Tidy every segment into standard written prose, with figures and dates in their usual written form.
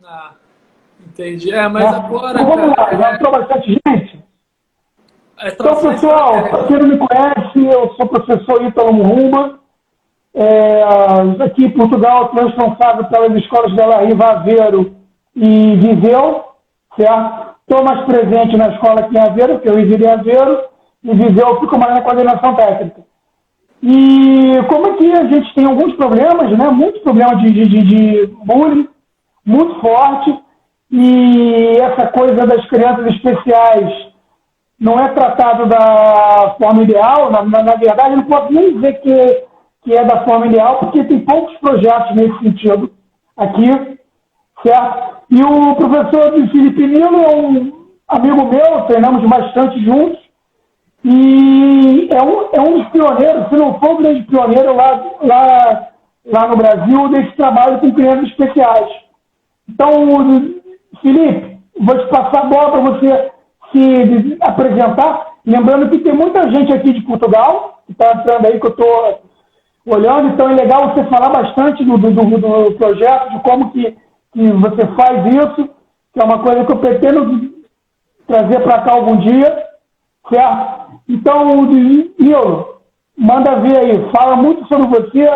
Ah, entendi. Mas agora, Então, vamos lá, já cara, entrou bastante gente? Então, tração pessoal, estratégica. para quem não me conhece, eu sou o professor Ítalo Murrumba. É, aqui em Portugal, sou responsável pelas escolas de Bela Riva, Aveiro e Viseu, certo? Estou mais presente na escola aqui em Aveiro, porque eu resido em Aveiro, e Viseu eu fico mais na coordenação técnica. E como aqui a gente tem alguns problemas, né? Muitos problemas de bullying, muito forte, e essa coisa das crianças especiais não é tratado da forma ideal, na verdade, eu não posso nem dizer que é da forma ideal, porque tem poucos projetos nesse sentido aqui, certo? E o professor Felipe Nilo é um amigo meu, treinamos bastante juntos, e é um dos pioneiros, se não for o grande pioneiro lá no Brasil, desse trabalho com crianças especiais. Então, Felipe, vou te passar a bola para você se apresentar. Lembrando que tem muita gente aqui de Portugal, que está entrando aí, que eu estou olhando, então é legal você falar bastante do projeto, de como que você faz isso, que é uma coisa que eu pretendo trazer para cá algum dia, certo? Então, Nilo, manda ver aí, fala muito sobre você,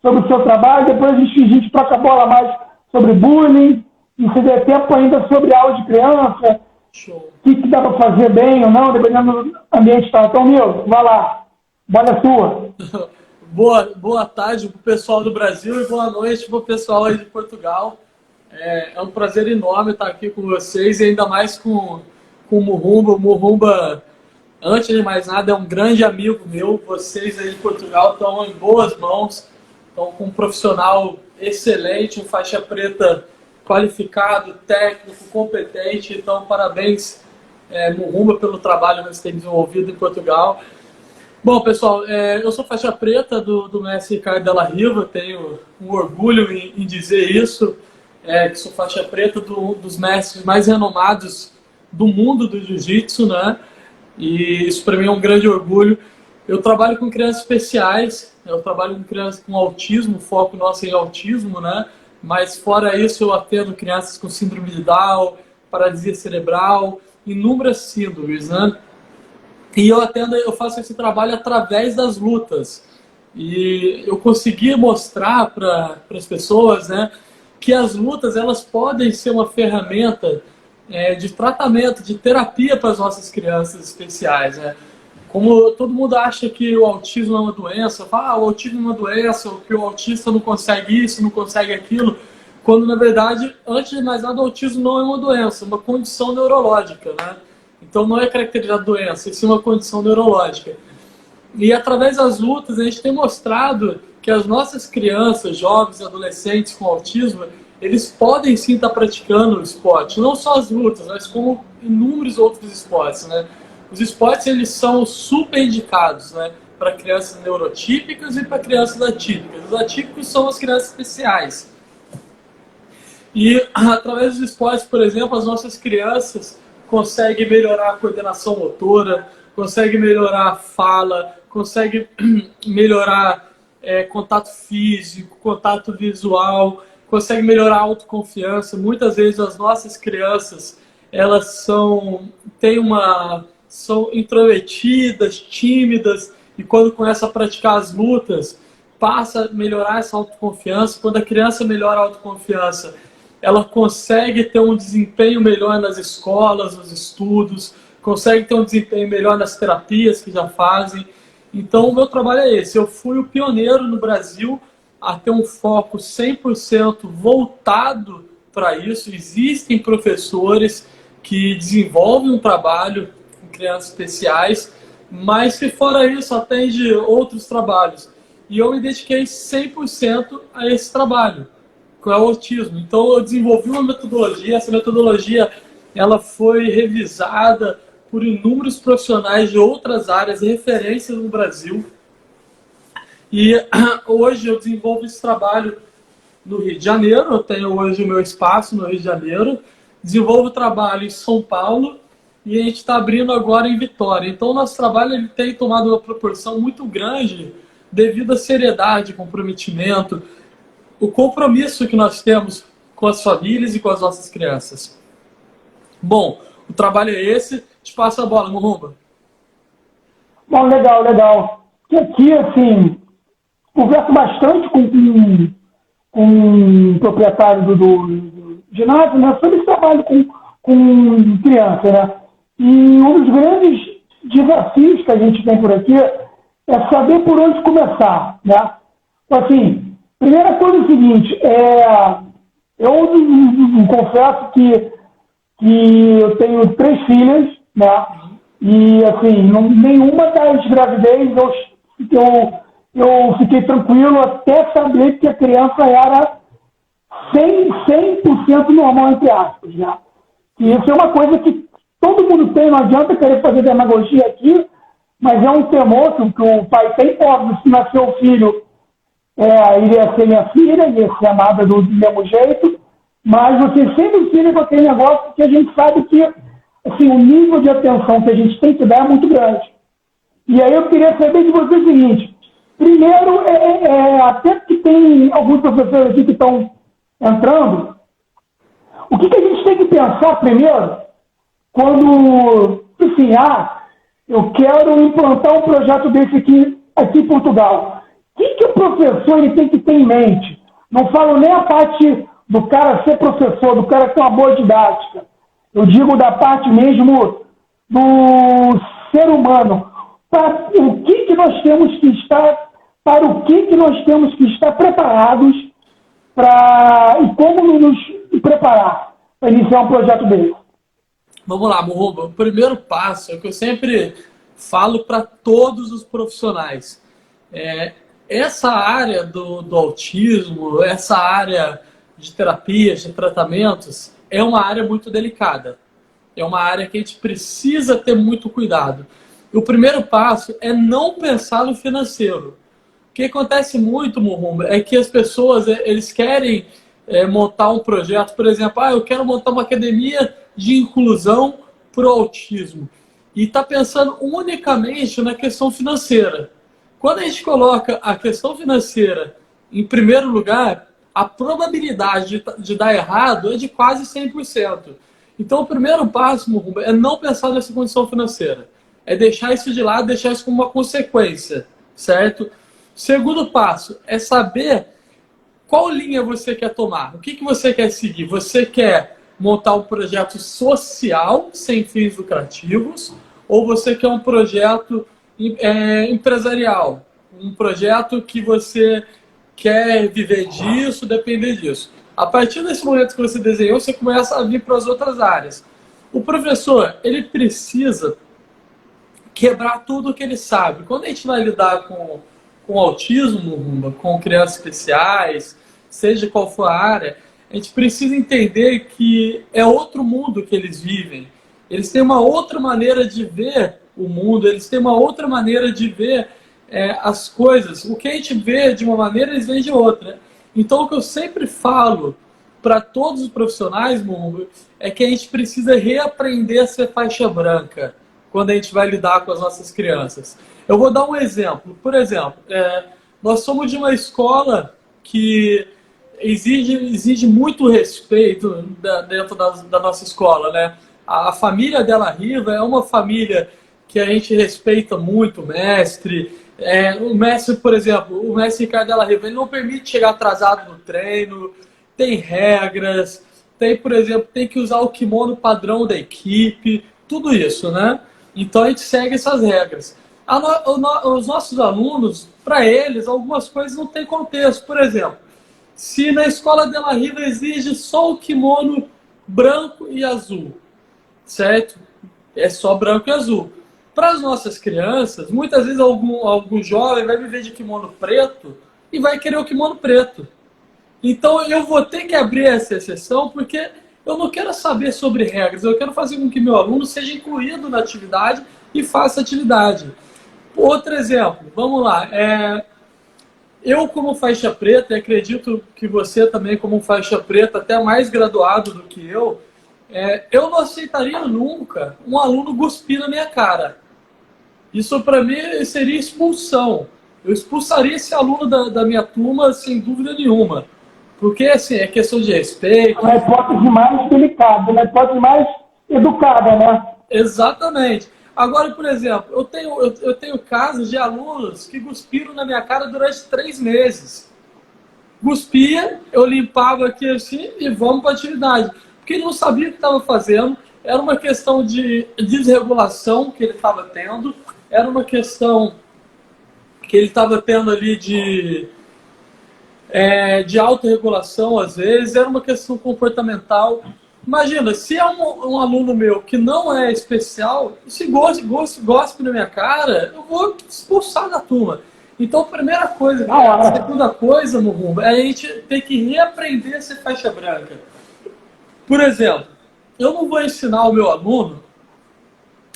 sobre o seu trabalho, depois a gente troca a bola mais sobre bullying, e se der tempo ainda sobre aula de criança, Show. o que dá para fazer bem ou não, dependendo do ambiente. Tá? Então, Nilo, vai lá, bola é sua. Boa tarde para o pessoal do Brasil e boa noite para o pessoal aí de Portugal. É um prazer enorme estar aqui com vocês e ainda mais com o Murrumba. O Murrumba, antes de mais nada, é um grande amigo meu. Vocês aí de Portugal estão em boas mãos, estão com um profissional excelente, um faixa preta qualificado, técnico, competente. Então, parabéns, Murrumba, pelo trabalho que você tem desenvolvido em Portugal. Bom, pessoal, eu sou faixa preta do mestre Ricardo Della Riva, tenho um orgulho em dizer isso, que sou faixa preta dos mestres mais renomados do mundo do jiu-jitsu, né? E isso para mim é um grande orgulho. Eu trabalho com crianças especiais, eu trabalho com crianças com autismo, o foco nosso é em autismo, né? Mas fora isso eu atendo crianças com síndrome de Down, paralisia cerebral, inúmeras síndromes, né? E eu faço esse trabalho através das lutas. E eu consegui mostrar para as pessoas, né, que as lutas elas podem ser uma ferramenta de tratamento, de terapia para as nossas crianças especiais. Né? Como todo mundo acha que o autismo é uma doença, fala, o autismo é uma doença, ou que o autista não consegue isso, não consegue aquilo, quando na verdade, antes de mais nada, o autismo não é uma doença, é uma condição neurológica, né? Então não é caracterizada doença, isso é uma condição neurológica. E através das lutas a gente tem mostrado que as nossas crianças, jovens, adolescentes com autismo, eles podem sim estar praticando o esporte, não só as lutas, mas como inúmeros outros esportes, né? Os esportes eles são super indicados, né, para crianças neurotípicas e para crianças atípicas. Os atípicos são as crianças especiais. E através dos esportes, por exemplo, as nossas crianças conseguem melhorar a coordenação motora, conseguem melhorar a fala, conseguem melhorar contato físico, contato visual, conseguem melhorar a autoconfiança. Muitas vezes as nossas crianças elas são introvertidas, tímidas, e quando começam a praticar as lutas, passa a melhorar essa autoconfiança. Quando a criança melhora a autoconfiança, ela consegue ter um desempenho melhor nas escolas, nos estudos, consegue ter um desempenho melhor nas terapias que já fazem. Então, o meu trabalho é esse. Eu fui o pioneiro no Brasil a ter um foco 100% voltado para isso. Existem professores que desenvolvem um trabalho com crianças especiais, mas que fora isso atende outros trabalhos. E eu me dediquei 100% a esse trabalho, que é o autismo. Então eu desenvolvi uma metodologia, essa metodologia ela foi revisada por inúmeros profissionais de outras áreas, referências no Brasil. E hoje eu desenvolvo esse trabalho no Rio de Janeiro, eu tenho hoje o meu espaço no Rio de Janeiro, desenvolvo trabalho em São Paulo e a gente está abrindo agora em Vitória. Então o nosso trabalho ele tem tomado uma proporção muito grande devido à seriedade, comprometimento, o compromisso que nós temos com as famílias e com as nossas crianças. Bom, o trabalho é esse. Te passo a bola, Murumba. Bom, legal, legal. E aqui, assim, converso bastante com o proprietário do ginásio, né, sobre esse trabalho com criança, né? E um dos grandes desafios que a gente tem por aqui é saber por onde começar, né? Então, assim, primeira coisa é o seguinte, eu confesso que eu tenho 3 filhas, né? E, assim, nenhuma das gravidez eu fiquei tranquilo até saber que a criança era 100% normal, entre aspas, né? E isso é uma coisa que todo mundo tem, não adianta querer fazer demagogia aqui, mas é um temor que o pai tem. Óbvio, se nascer o filho, iria ser minha filha, iria ser amada do mesmo jeito, mas você sempre fica com aquele negócio que a gente sabe que, assim, o nível de atenção que a gente tem que dar é muito grande. E aí eu queria saber de você o seguinte: primeiro, até que tem alguns professores aqui que estão entrando, o que a gente tem que pensar primeiro quando, assim, eu quero implantar um projeto desse aqui em Portugal? O que o professor ele tem que ter em mente? Não falo nem a parte do cara ser professor, do cara ter uma boa didática. Eu digo da parte mesmo do ser humano. Para o que nós temos que estar, para o que nós temos que estar preparados e como nos preparar para iniciar um projeto desse. Vamos lá, Murumba. O primeiro passo é o que eu sempre falo para todos os profissionais. Essa área do autismo, essa área de terapias, de tratamentos, é uma área muito delicada. É uma área que a gente precisa ter muito cuidado. E o primeiro passo é não pensar no financeiro. O que acontece muito, Murumba, é que as pessoas eles querem montar um projeto, por exemplo, eu quero montar uma academia de inclusão para o autismo. E está pensando unicamente na questão financeira. Quando a gente coloca a questão financeira em primeiro lugar, a probabilidade de dar errado é de quase 100%. Então, o primeiro passo, Murumba, é não pensar nessa condição financeira. É deixar isso de lado, deixar isso como uma consequência, certo? Segundo passo é saber qual linha você quer tomar. O que você quer seguir? Você quer montar um projeto social sem fins lucrativos ou você quer um projeto empresarial? Um projeto que você quer viver disso, depender disso. A partir desse momento que você desenhou, você começa a vir para as outras áreas. O professor, ele precisa quebrar tudo o que ele sabe. Quando a gente vai lidar com autismo, com crianças especiais, seja qual for a área, a gente precisa entender que é outro mundo que eles vivem. Eles têm uma outra maneira de ver o mundo, eles têm uma outra maneira de ver as coisas. O que a gente vê de uma maneira, eles veem de outra. Então, o que eu sempre falo para todos os profissionais, Murumba, é que a gente precisa reaprender a ser faixa branca quando a gente vai lidar com as nossas crianças. Eu vou dar um exemplo. Por exemplo, nós somos de uma escola que exige muito respeito dentro da nossa escola, né? A família dela Riva é uma família que a gente respeita muito, o mestre. O mestre, por exemplo, o mestre Ricardo della Riva, ele não permite chegar atrasado no treino, tem regras, por exemplo, tem que usar o kimono padrão da equipe, tudo isso, né? Então a gente segue essas regras. Os nossos alunos, para eles, algumas coisas não têm contexto. Por exemplo, se na escola della Riva exige só o kimono branco e azul, certo? É só branco e azul. Para as nossas crianças, muitas vezes algum jovem vai viver de kimono preto e vai querer o kimono preto. Então eu vou ter que abrir essa exceção porque eu não quero saber sobre regras, eu quero fazer com que meu aluno seja incluído na atividade e faça atividade. Outro exemplo, vamos lá. Eu como faixa preta, e acredito que você também como faixa preta, até mais graduado do que eu não aceitaria nunca um aluno cuspir na minha cara. Isso para mim seria expulsão. eu expulsaria esse aluno da minha turma sem dúvida nenhuma. Porque, assim, é questão de respeito. Uma hipótese mais delicada, uma hipótese mais educada, né? Exatamente. Agora, por exemplo, eu tenho casos de alunos que cuspiram na minha cara durante 3 meses. Cuspia, eu limpava aqui assim e vamos para a atividade. Porque ele não sabia o que estava fazendo, era uma questão de desregulação que ele estava tendo, era uma questão que ele estava tendo ali de autorregulação, às vezes, era uma questão comportamental. Imagina, se é um aluno meu que não é especial, se gospe na minha cara, eu vou expulsar da turma. Então, a primeira coisa, a segunda coisa, Murumba, é a gente ter que reaprender a ser faixa branca. Por exemplo, eu não vou ensinar o meu aluno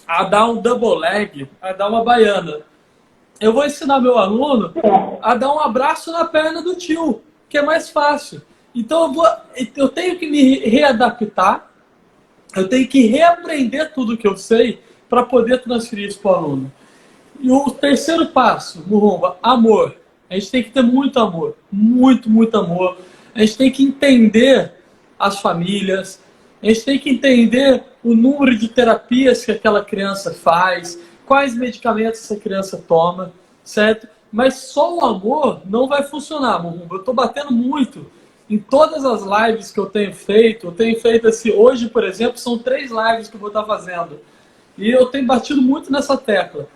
a dar um double leg, a dar uma baiana. Eu vou ensinar meu aluno a dar um abraço na perna do tio, que é mais fácil. Então eu tenho que me readaptar, eu tenho que reaprender tudo que eu sei para poder transferir isso para o aluno. E o terceiro passo, Murumba, amor. A gente tem que ter muito amor, muito, muito amor. A gente tem que entender as famílias, a gente tem que entender o número de terapias que aquela criança faz, quais medicamentos essa criança toma, certo? Mas só o amor não vai funcionar, Murumba. Eu estou batendo muito em todas as lives que eu tenho feito assim, hoje, por exemplo, são 3 lives que eu vou estar fazendo. E eu tenho batido muito nessa tecla.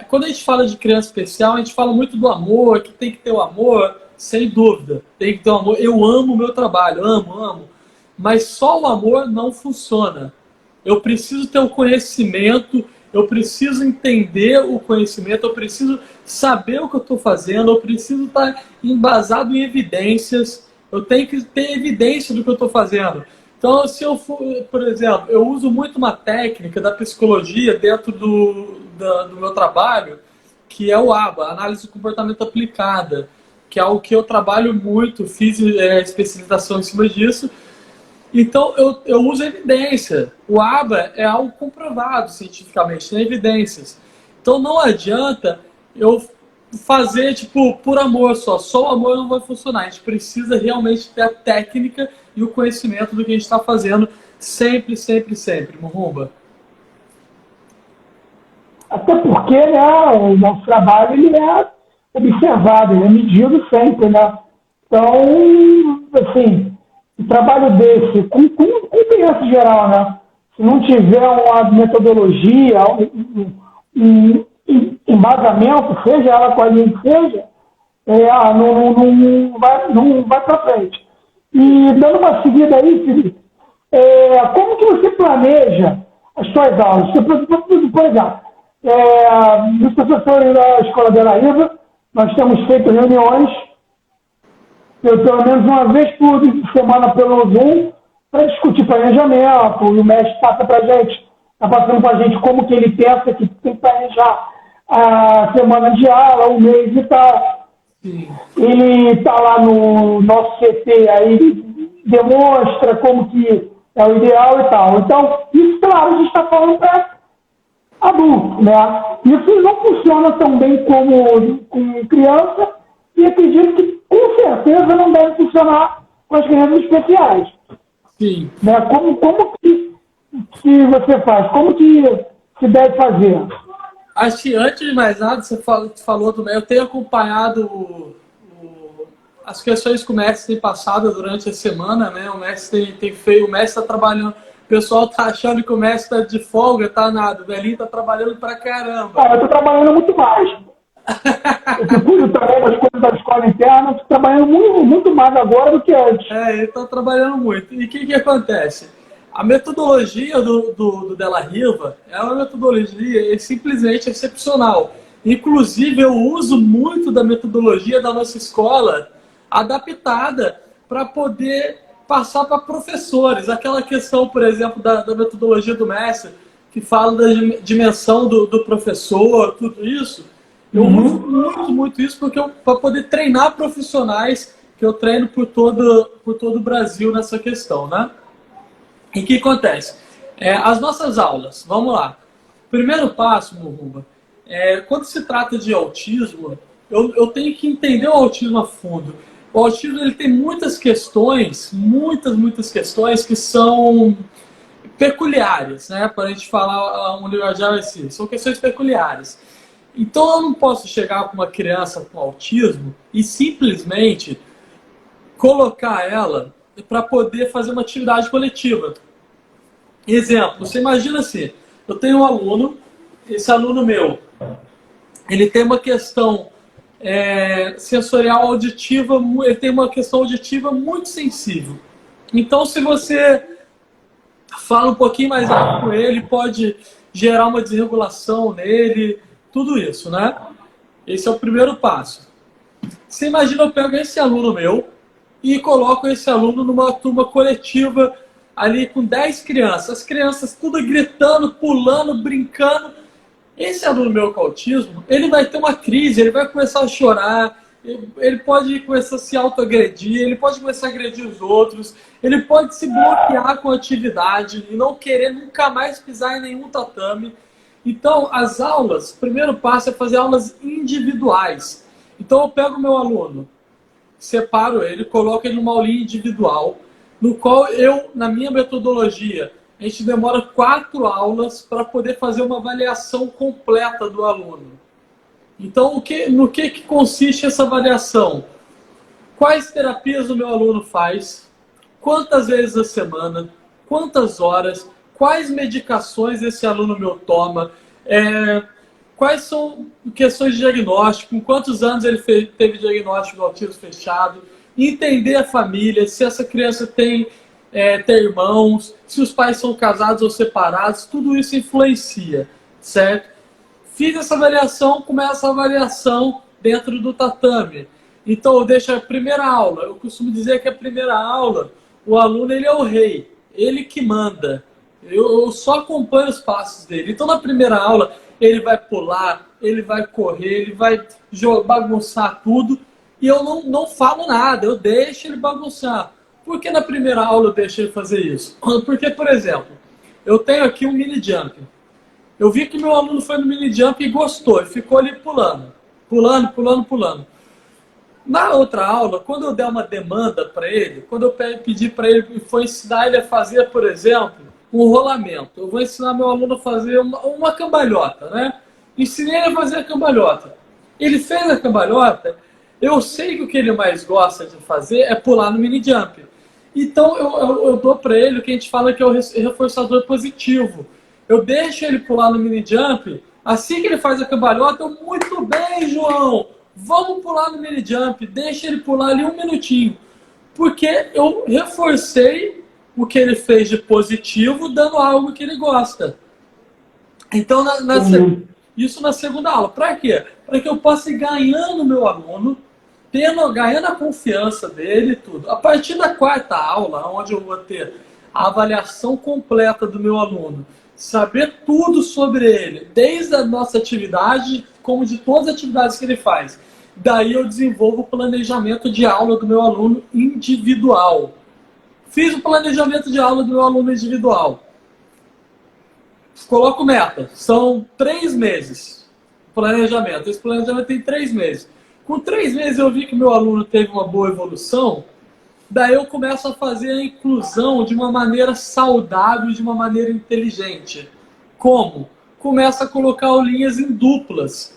Quando a gente fala de criança especial, a gente fala muito do amor, que tem que ter o amor, sem dúvida. Tem que ter o amor. Eu amo o meu trabalho, amo. Mas só o amor não funciona. Eu preciso ter o conhecimento, eu preciso entender o conhecimento, eu preciso saber o que eu estou fazendo, eu preciso estar embasado em evidências, eu tenho que ter evidência do que eu estou fazendo. Então, se eu for, por exemplo, eu uso muito uma técnica da psicologia dentro do meu trabalho, que é o ABA, Análise do Comportamento Aplicada, que é algo que eu trabalho muito, fiz especialização em cima disso. Então, eu uso evidência. O ABA é algo comprovado cientificamente, tem evidências. Então, não adianta eu fazer, tipo, por amor só. Só o amor não vai funcionar. A gente precisa realmente ter a técnica e o conhecimento do que a gente está fazendo sempre, Murumba. Até porque, né, o nosso trabalho ele é observado, ele é medido sempre, né? Então, assim, um trabalho desse, com criança em geral, né? Se não tiver uma metodologia, um embasamento, seja ela qual seja, não vai para frente. E dando uma seguida aí, Felipe, como que você planeja as suas aulas? Por exemplo, os professores da Escola Bela Riva, nós temos feito reuniões, pelo menos uma vez por semana pelo Zoom, para discutir planejamento, e o mestre passa para a gente, está passando para a gente como que ele pensa que tem que planejar a semana de aula, o mês e tal. Sim. Ele está lá no nosso CT, aí demonstra como que é o ideal e tal. Então, isso, claro, a gente está falando para adulto, né? Isso não funciona tão bem como com criança e acredito que, com certeza, não deve funcionar com as crianças especiais. Sim. Né? Como que você faz? Como que se deve fazer? Acho que, antes de mais nada, você falou também, eu tenho acompanhado as questões que o mestre tem passado durante a semana, né? O mestre tem feito, o mestre está trabalhando. O pessoal tá achando que o mestre está de folga, tá nada. O velhinho tá trabalhando pra caramba. Eu tô trabalhando muito mais. Eu cuido também das coisas da escola interna, estou trabalhando muito mais agora do que antes. Ele está trabalhando muito. E o que acontece? A metodologia do Della Riva é uma metodologia simplesmente excepcional. Inclusive, eu uso muito da metodologia da nossa escola adaptada para poder passar para professores. Aquela questão, por exemplo, da metodologia do mestre, que fala da dimensão do professor, tudo isso. Eu uso muito isso para poder treinar profissionais, que eu treino por todo o Brasil nessa questão, né? E o que acontece? As nossas aulas, vamos lá. Primeiro passo, Murumba, quando se trata de autismo, eu tenho que entender o autismo a fundo. O autismo ele tem muitas questões, muitas questões que são peculiares, né? Para a gente falar um linguajar assim, são questões peculiares. Então eu não posso chegar com uma criança com autismo e simplesmente colocar ela para poder fazer uma atividade coletiva. Exemplo, você imagina assim, eu tenho um aluno, esse aluno meu, ele tem uma questão sensorial auditiva, ele tem uma questão auditiva muito sensível. Então, se você fala um pouquinho mais alto com ele, pode gerar uma desregulação nele, tudo isso, né? Esse é o primeiro passo. Você imagina, eu pego esse aluno meu e coloco esse aluno numa turma coletiva ali com 10 crianças. As crianças tudo gritando, pulando, brincando. Esse aluno meu com autismo, ele vai ter uma crise, ele vai começar a chorar, ele pode começar a se autoagredir, ele pode começar a agredir os outros, ele pode se bloquear com a atividade e não querer nunca mais pisar em nenhum tatame. Então, as aulas, o primeiro passo é fazer aulas individuais. Então, eu pego o meu aluno, separo ele, coloco ele numa aulinha individual, no qual eu, na minha metodologia, a gente demora 4 aulas para poder fazer uma avaliação completa do aluno. Então, no que consiste essa avaliação? Quais terapias o meu aluno faz? Quantas vezes a semana? Quantas horas? Quais medicações esse aluno meu toma? Quais são questões de diagnóstico? Com quantos anos ele teve diagnóstico do autismo fechado? Entender a família, se essa criança tem irmãos, se os pais são casados ou separados, tudo isso influencia, certo? Fiz essa avaliação, começa a avaliação dentro do tatame. Então eu deixo a primeira aula, eu costumo dizer que a primeira aula, o aluno ele é o rei, ele que manda. Eu só acompanho os passos dele. Então na primeira aula ele vai pular, ele vai correr, ele vai bagunçar tudo e eu não falo nada, eu deixo ele bagunçar. Por que na primeira aula eu deixo ele fazer isso? Porque, por exemplo, eu tenho aqui um mini jump. Eu vi que meu aluno foi no mini jump e gostou, e ficou ali pulando. Pulando. Na outra aula, quando eu der uma demanda para ele, quando eu pedir para ele e for ensinar ele a fazer, por exemplo, um rolamento, eu vou ensinar meu aluno a fazer uma cambalhota, né? Ensinei ele a fazer a cambalhota. Ele fez a cambalhota, eu sei que o que ele mais gosta de fazer é pular no mini jump. Então eu dou para ele o que a gente fala que é o reforçador positivo. Eu deixo ele pular no mini jump, assim que ele faz a cambalhota, eu, muito bem, João, vamos pular no mini jump, deixa ele pular ali 1 minutinho. Porque eu reforcei o que ele fez de positivo, dando algo que ele gosta. Então, isso na segunda aula. Para quê? Para que eu possa ir ganhando o meu aluno, ganhando a confiança dele e tudo. A partir da 4ª aula, onde eu vou ter a avaliação completa do meu aluno, saber tudo sobre ele, desde a nossa atividade, como de todas as atividades que ele faz. Daí eu desenvolvo o planejamento de aula do meu aluno individual. Fiz o planejamento de aula do meu aluno individual. Coloco meta. São 3 meses. Planejamento. Esse planejamento tem 3 meses. Com 3 meses eu vi que meu aluno teve uma boa evolução. Daí eu começo a fazer a inclusão de uma maneira saudável, de uma maneira inteligente. Como? Começo a colocar aulinhas em duplas.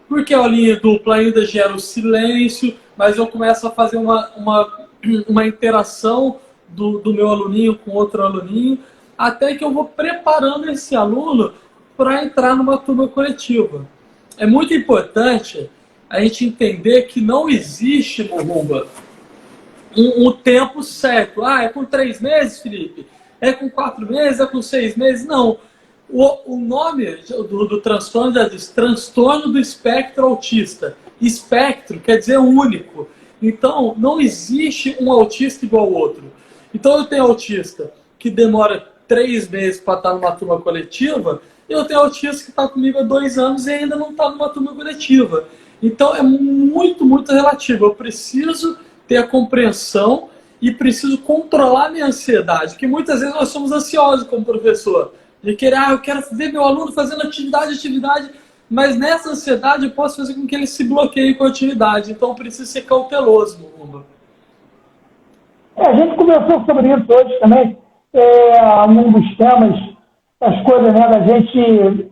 Porque a aulinha dupla ainda gera o silêncio, mas eu começo a fazer uma interação do meu aluninho com outro aluninho, até que eu vou preparando esse aluno para entrar numa turma coletiva. É muito importante a gente entender que não existe, Morumba, um tempo certo. Ah, é com 3 meses, Felipe? É com 4 meses? É com 6 meses? Não. O nome do transtorno já diz transtorno do espectro autista. Espectro quer dizer único. Então, não existe um autista igual ao outro. Então, eu tenho autista que demora 3 meses para estar numa turma coletiva, e eu tenho autista que está comigo há 2 anos e ainda não está numa turma coletiva. Então, é muito relativo. Eu preciso ter a compreensão e preciso controlar a minha ansiedade, porque muitas vezes nós somos ansiosos como professor, de querer, eu quero ver meu aluno fazendo atividade, mas nessa ansiedade eu posso fazer com que ele se bloqueie com a atividade. Então eu preciso ser cauteloso, Murumba. A gente conversou sobre isso hoje também, um dos temas, as coisas, né, da gente,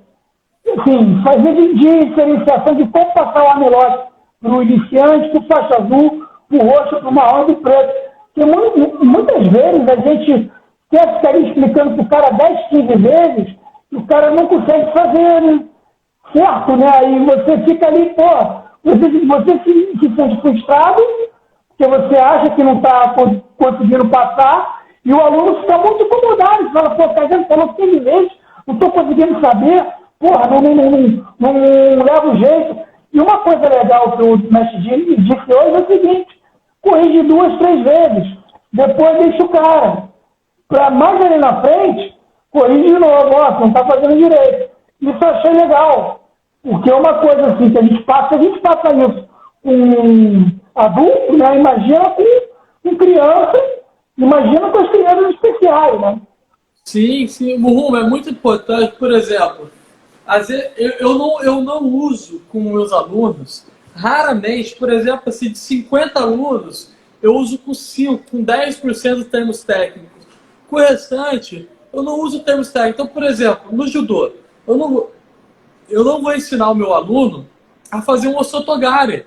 assim, fazer de diferenciação de como passar o armlock para o iniciante, para o faixa azul, para o roxo, para o marrom e para o preto. Porque muitas vezes a gente quer ficar explicando para o cara 10, 15 vezes e o cara não consegue fazer, né? Certo, né? Aí você fica ali, pô, você se sente frustrado, porque você acha que não está conseguindo passar, e o aluno fica muito incomodado. Ele fala, pô, tá vendo? Falou 15 vezes, não estou conseguindo saber, porra, não leva o jeito. E uma coisa legal que o mestre disse hoje é o seguinte: corrige 2, 3 vezes, depois deixa o cara. Para mais ali na frente, corrige de novo, ó, você não está fazendo direito. Isso eu achei legal, porque é uma coisa assim que a gente passa isso com adulto, né? Imagina com criança, imagina com as crianças especiais, né? Sim, sim, Muhuma, é muito importante. Por exemplo, às vezes, eu não uso com meus alunos, raramente, por exemplo, assim, de 50 alunos, eu uso com 5, com 10% de termos técnicos. Com o restante, eu não uso termos técnicos. Então, por exemplo, no judô, eu não vou ensinar o meu aluno a fazer um osotogari.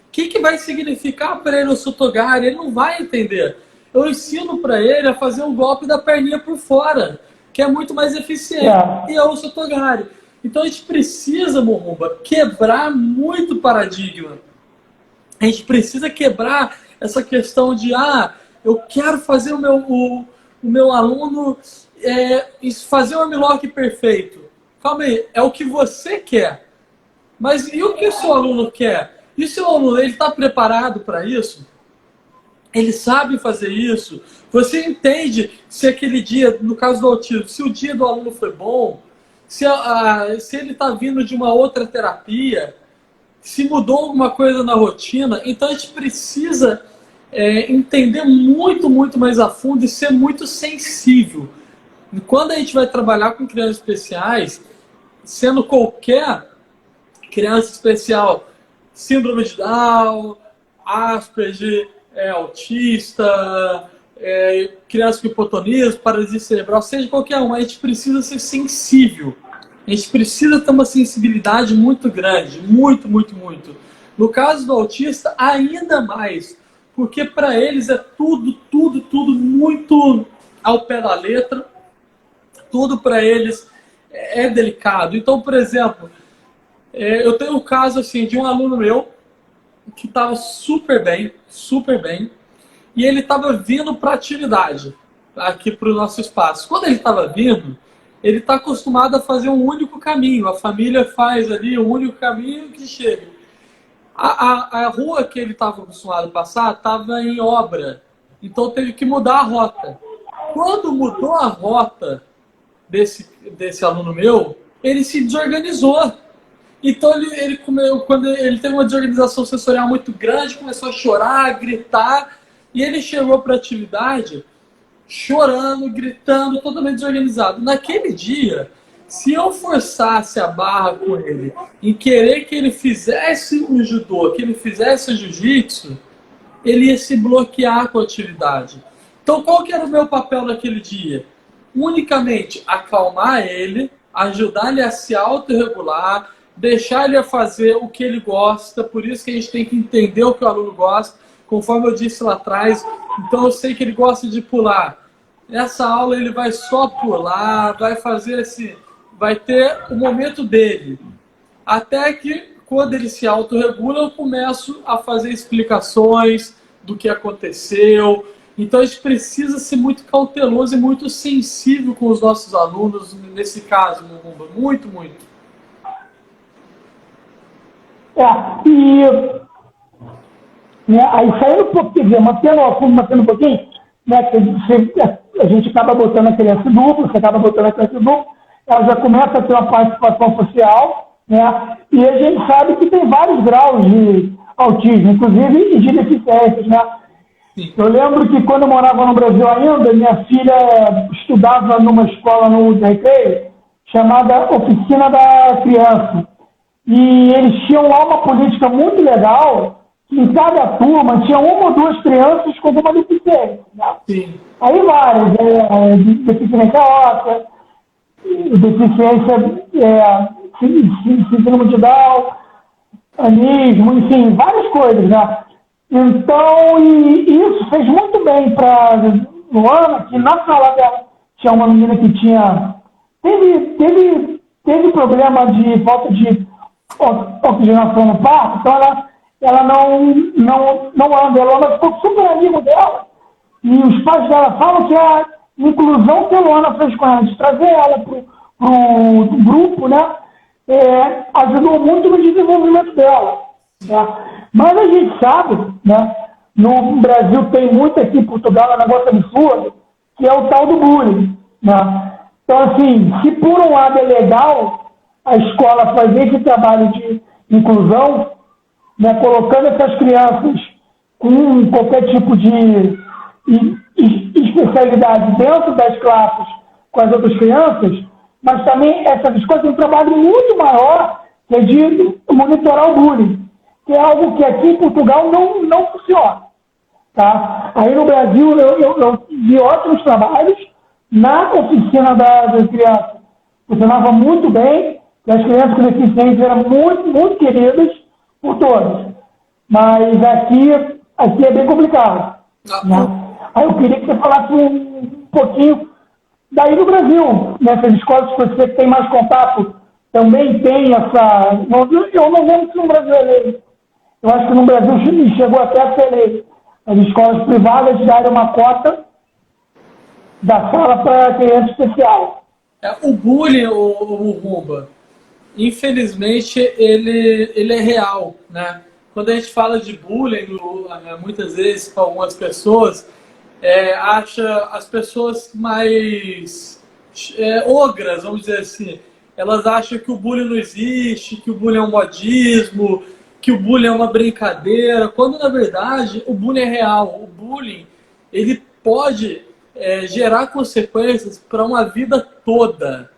O que vai significar para ele osotogari? Ele não vai entender. Eu ensino para ele a fazer um golpe da perninha por fora, que é muito mais eficiente, e é o osotogari. Então a gente precisa, Murumba, quebrar muito paradigma. A gente precisa quebrar essa questão de, eu quero fazer o meu aluno fazer um armlock perfeito. Calma aí, é o que você quer. Mas e o que o seu aluno quer? E o seu aluno, ele está preparado para isso? Ele sabe fazer isso? Você entende se aquele dia, no caso do autismo, se o dia do aluno foi bom, se ele está vindo de uma outra terapia, se mudou alguma coisa na rotina. Então a gente precisa entender muito, muito mais a fundo e ser muito sensível. E quando a gente vai trabalhar com crianças especiais, sendo qualquer criança especial, síndrome de Down, Asperger, autista, criança com hipotonismo, paralisia cerebral, seja qualquer um, a gente precisa ser sensível. A gente precisa ter uma sensibilidade muito grande, muito, muito, muito. No caso do autista, ainda mais, porque para eles é tudo, tudo, tudo muito ao pé da letra, tudo para eles é delicado. Então, por exemplo, eu tenho um caso assim, de um aluno meu que estava super bem, e ele estava vindo para atividade, aqui para o nosso espaço. Quando ele estava vindo, ele está acostumado a fazer um único caminho. A família faz ali um único caminho que chega. A rua que ele estava acostumado a passar estava em obra. Então teve que mudar a rota. Quando mudou a rota desse aluno meu, ele se desorganizou. Então quando ele teve uma desorganização sensorial muito grande, começou a chorar, a gritar, e ele chegou para a atividade chorando, gritando, totalmente desorganizado. Naquele dia, se eu forçasse a barra com ele em querer que ele fizesse o judô, que ele fizesse o jiu-jitsu, ele ia se bloquear com a atividade. Então, qual que era o meu papel naquele dia? Unicamente acalmar ele, ajudar ele a se autorregular, deixar ele a fazer o que ele gosta. Por isso que a gente tem que entender o que o aluno gosta. Conforme eu disse lá atrás, então eu sei que ele gosta de pular. Nessa aula ele vai só pular, vai fazer vai ter o momento dele. Até que, quando ele se autorregula, eu começo a fazer explicações do que aconteceu. Então a gente precisa ser muito cauteloso e muito sensível com os nossos alunos, nesse caso, Murumba. Muito, muito. Aí saindo um pouquinho, mantendo um pouquinho, né, que a gente acaba botando a criança em duplo, ela já começa a ter uma participação social, né, e a gente sabe que tem vários graus de autismo, inclusive de deficiências, né. Sim. Eu lembro que quando eu morava no Brasil ainda, minha filha estudava numa escola no Recreio, chamada Oficina da Criança. E eles tinham lá uma política muito legal, que em cada turma tinha uma ou duas crianças com alguma deficiência. Né? Sim. Aí várias, deficiência óssea, deficiência síndrome de Down, anismo, enfim, várias coisas, né? Então, e isso fez muito bem para Luana, que na sala dela tinha uma menina que teve problema de falta de oxigenação no parto, então ela não anda, ela ficou super amigo dela, e os pais dela falam que a inclusão que a Luana fez com ela, de trazer ela para o grupo, né, ajudou muito no desenvolvimento dela. Né? Mas a gente sabe, né, no Brasil tem muito aqui em Portugal, é um negócio absurdo, que é o tal do bullying. Né? Então, assim, se por um lado é legal a escola fazer esse trabalho de inclusão, né, colocando essas crianças com qualquer tipo de especialidade dentro das classes com as outras crianças, mas também essas escolas têm um trabalho muito maior, que é de monitorar o bullying, que é algo que aqui em Portugal não funciona. Tá? Aí no Brasil eu vi ótimos trabalhos na oficina da criança. Funcionava muito bem, e as crianças com deficiência eram muito, muito queridas por todos. Mas aqui é bem complicado. Né? Aí eu queria que você falasse um pouquinho daí no Brasil, nessas escolas que você tem mais contato, também tem essa... Eu não lembro se no Brasil é lei. Eu acho que no Brasil chegou até a ser lei. As escolas privadas darem uma cota da sala para criança especial. O bullying, o Rumba, infelizmente, ele é real, né? Quando a gente fala de bullying, muitas vezes, para algumas pessoas, acha as pessoas mais ogras, vamos dizer assim. Elas acham que o bullying não existe, que o bullying é um modismo, que o bullying é uma brincadeira, quando na verdade o bullying é real. O bullying, ele pode gerar consequências para uma vida toda,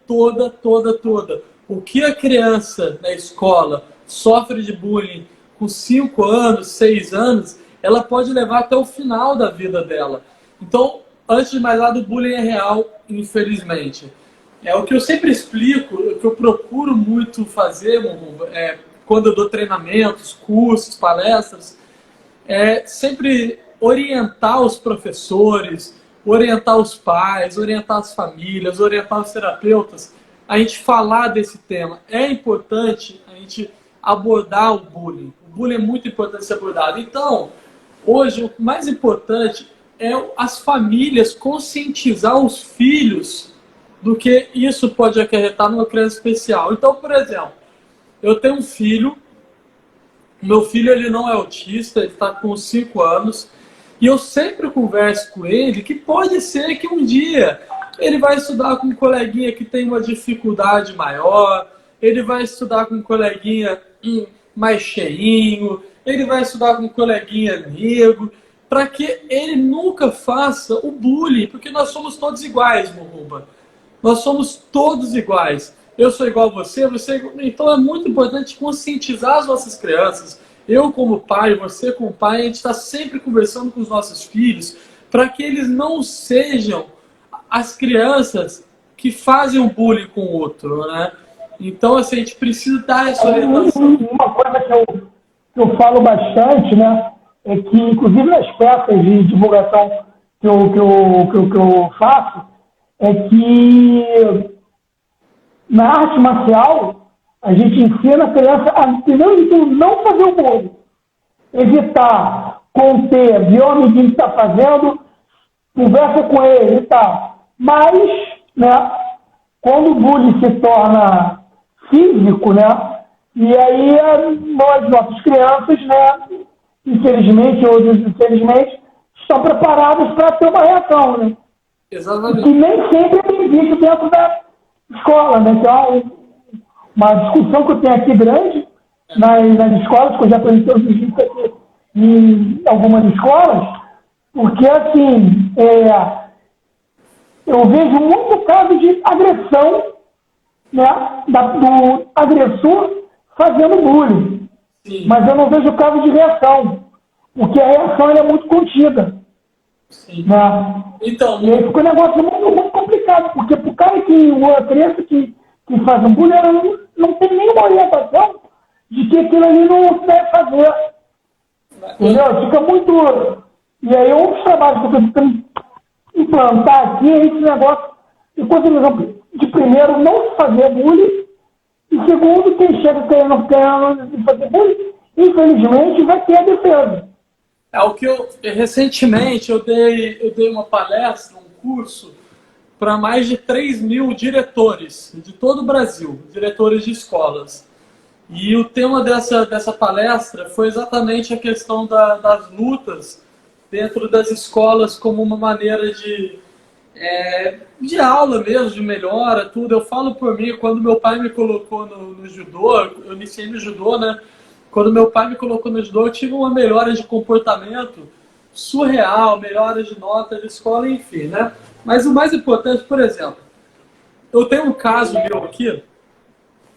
toda. O que a criança na escola sofre de bullying com 5 anos, 6 anos, ela pode levar até o final da vida dela. Então, antes de mais nada, o bullying é real, infelizmente. O que eu sempre explico, o que eu procuro muito fazer, quando eu dou treinamentos, cursos, palestras, sempre orientar os professores, orientar os pais, orientar as famílias, orientar os terapeutas, a gente falar desse tema. É importante a gente abordar o bullying. O bullying é muito importante ser abordado. Então, hoje, o mais importante é as famílias conscientizar os filhos do que isso pode acarretar numa criança especial. Então, por exemplo, eu tenho um filho, meu filho ele não é autista, ele está com 5 anos, e eu sempre converso com ele que pode ser que um dia ele vai estudar com um coleguinha que tem uma dificuldade maior, ele vai estudar com um coleguinha mais cheinho, ele vai estudar com um coleguinha negro, para que ele nunca faça o bullying, porque nós somos todos iguais, Murumba. Nós somos todos iguais. Eu sou igual a você, então é muito importante conscientizar as nossas crianças. Eu como pai, você como pai, a gente está sempre conversando com os nossos filhos para que eles não sejam as crianças que fazem o bullying com o outro, né? Então, assim, a gente precisa dar essa orientação. Uma coisa que eu falo bastante, né, é que, inclusive nas peças de divulgação que eu faço, é que na arte marcial a gente ensina a criança a, primeiro de tudo, não fazer o bullying. Evitar, conter, ver o amiguinho que está fazendo, conversa com ele e tal. Mas, né, quando o bullying se torna físico, né, e aí nossas crianças, né, infelizmente ou desinfelizmente, estão preparadas para ter uma reação, né? Exatamente. Que nem sempre é bem visto dentro da escola, né? Então, uma discussão que eu tenho aqui grande nas escolas, que eu já apresentei os vídeos aqui em algumas escolas, porque, assim, eu vejo muito caso de agressão, né, do agressor fazendo bullying. Sim. Mas eu não vejo caso de reação, porque a reação é muito contida. Sim. Né? Então, e aí fica um negócio muito complicado, porque pro cara a criança que faz um bullying, ela não tem nenhuma orientação de que aquilo ali não deve fazer. Entendeu? Fica muito. E aí, um dos trabalhos que eu estou tentando implantar aqui é esse negócio de primeiro, não fazer bullying, e segundo, quem chega querendo fazer bullying, infelizmente, vai ter a defesa. É o que recentemente eu dei uma palestra, um curso para mais de 3.000 diretores de todo o Brasil, diretores de escolas. E o tema dessa palestra foi exatamente a questão das lutas dentro das escolas como uma maneira de aula mesmo, de melhora, tudo. Eu falo por mim, quando meu pai me colocou no judô, eu iniciei no judô, né? Quando meu pai me colocou no judô, eu tive uma melhora de comportamento surreal, melhora de nota de escola, enfim, né? Mas o mais importante, por exemplo, eu tenho um caso meu aqui,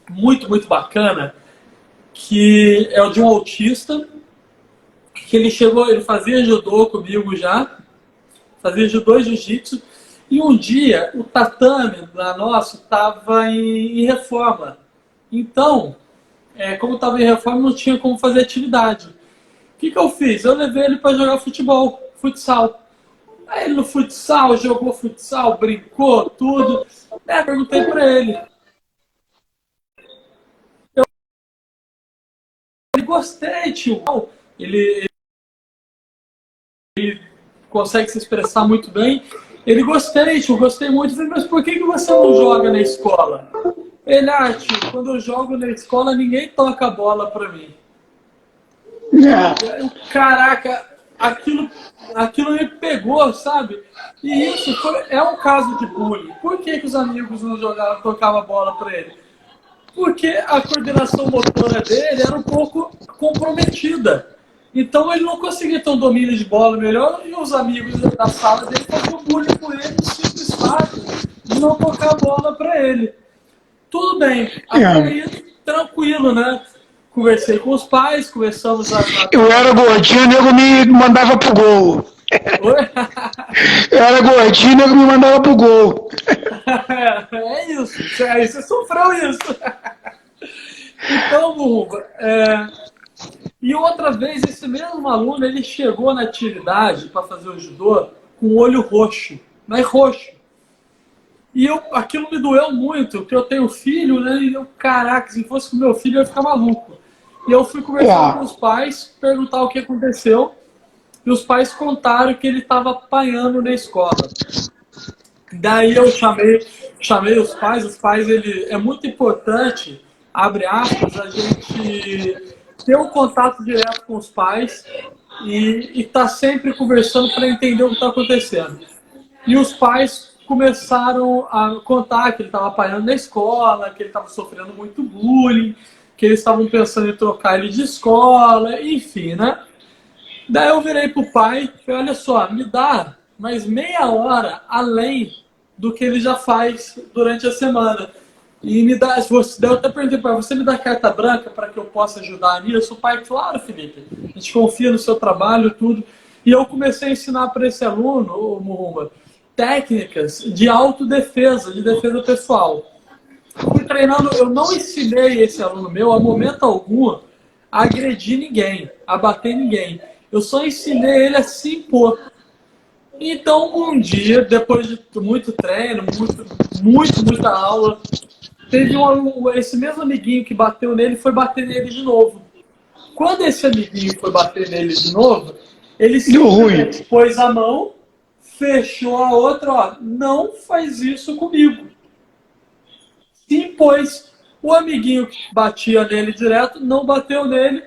muito, muito bacana, que é o de um autista, que ele fazia judô comigo já, fazia judô e jiu-jitsu, e um dia o tatame da nossa estava em reforma. Então, como estava em reforma, não tinha como fazer atividade. O que eu fiz? Eu levei ele para jogar futsal. Aí ele no futsal, jogou futsal, brincou, tudo. Perguntei para ele. Ele gostei, tio. Ele consegue se expressar muito bem. Ele gostei, tio, gostei muito. Eu falei, mas por que você não joga na escola? Ele, tio, quando eu jogo na escola, ninguém toca a bola pra mim. Caraca, aquilo me pegou, sabe? E isso é um caso de bullying. Por que os amigos não tocavam a bola pra ele? Porque a coordenação motora dele era um pouco comprometida. Então ele não conseguia ter um domínio de bola melhor e os amigos da sala dele faziam bullying com ele no simples fato de não tocar a bola para ele. Tudo bem, até aí tranquilo, né? Conversei com os pais, conversamos Eu era gordinho, o nego me mandava pro gol. Oi? Eu era gordinho, o nego me mandava pro gol. É isso, aí você sofreu isso. Então, Murumba, e outra vez, esse mesmo aluno, ele chegou na atividade para fazer o judô com o olho roxo, mas roxo. E aquilo me doeu muito, porque eu tenho filho, né? E caraca, se fosse com meu filho, eu ia ficar maluco. E eu fui conversar com os pais, perguntar o que aconteceu, e os pais contaram que ele estava apanhando na escola. Daí eu chamei os pais, é muito importante, abre aspas, a gente ter um contato direto com os pais e tá sempre conversando para entender o que está acontecendo. E os pais começaram a contar que ele estava apanhando na escola, que ele estava sofrendo muito bullying, que eles estavam pensando em trocar ele de escola, enfim, né? Daí eu virei pro pai e falei, olha só, me dá mais meia hora além do que ele já faz durante a semana. E me dá, eu até perguntei para você me dá carta branca para que eu possa ajudar nisso? O pai, claro, Felipe, a gente confia no seu trabalho, tudo. E eu comecei a ensinar para esse aluno, o Murumba, técnicas de autodefesa, de defesa pessoal. Fui treinando, eu não ensinei esse aluno meu, a momento algum, a agredir ninguém, a bater ninguém. Eu só ensinei ele a se impor. Então, um dia, depois de muito treino, muita aula, teve esse mesmo amiguinho que bateu nele foi bater nele de novo. Quando esse amiguinho foi bater nele de novo, ele simplesmente pôs a mão, fechou a outra, ó, não faz isso comigo. Se impôs. O amiguinho que batia nele direto não bateu nele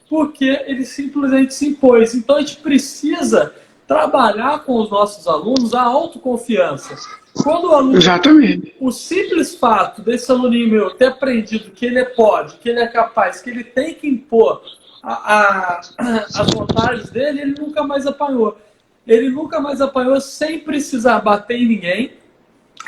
porque ele simplesmente se impôs. Então a gente precisa trabalhar com os nossos alunos a autoconfiança. Quando o aluno, Exatamente. O simples fato desse aluninho meu ter aprendido que ele pode, que ele é capaz, que ele tem que impor as vontades dele, ele nunca mais apanhou. Ele nunca mais apanhou sem precisar bater em ninguém,